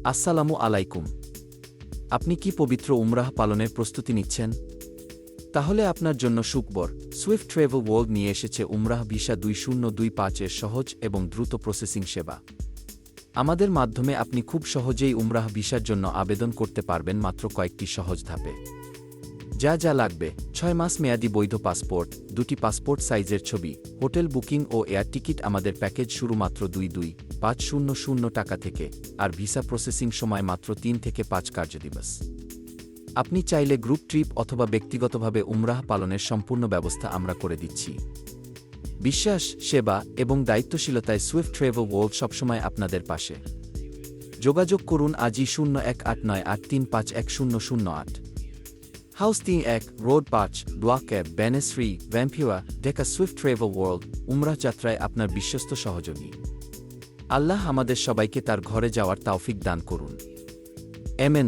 আসসালামু আলাইকুম। আপনি কি পবিত্র উমরাহ পালনের প্রস্তুতি নিচ্ছেন? তাহলে আপনার জন্য সুখবর, সুইফট ট্রাভেল ওয়ার্ল্ড নিয়ে এসেছে উমরাহ ভিসা 2025-এর সহজ এবং দ্রুত প্রসেসিং সেবা। আমাদের মাধ্যমে আপনি খুব সহজেই উমরাহ ভিসার জন্য আবেদন করতে পারবেন মাত্র কয়েকটি সহজ ধাপে। যা যা লাগবে: 6 মাস মেয়াদি বৈধ পাসপোর্ট, 2টি পাসপোর্ট সাইজের ছবি, হোটেল বুকিং ও এয়ার টিকিট। আমাদের প্যাকেজ শুরু মাত্র 2,500 টাকা থেকে, আর ভিসা প্রসেসিং সময় মাত্র 3 থেকে 5 কার্যদিবস। আপনি চাইলে গ্রুপ ট্রিপ অথবা ব্যক্তিগতভাবে উমরাহ পালনের সম্পূর্ণ ব্যবস্থা আমরা করে দিচ্ছি। বিশ্বাস, সেবা এবং দায়িত্বশীলতায় সুইফট ট্রাভেল ওয়ার্ল্ড সবসময় আপনাদের পাশে। যোগাযোগ করুন আজই 018983510008। House 31, road 5, block A, Banasree, ভ্যাম্পিওয়া, ঢাকা। সুইফট ট্রাভেল ওয়ার্ল্ড, উমরাহ যাত্রায় আপনার বিশ্বস্ত সহযোগী। আল্লাহ আমাদের সবাইকে তার ঘরে যাওয়ার তাওফিক দান করুন। আমিন।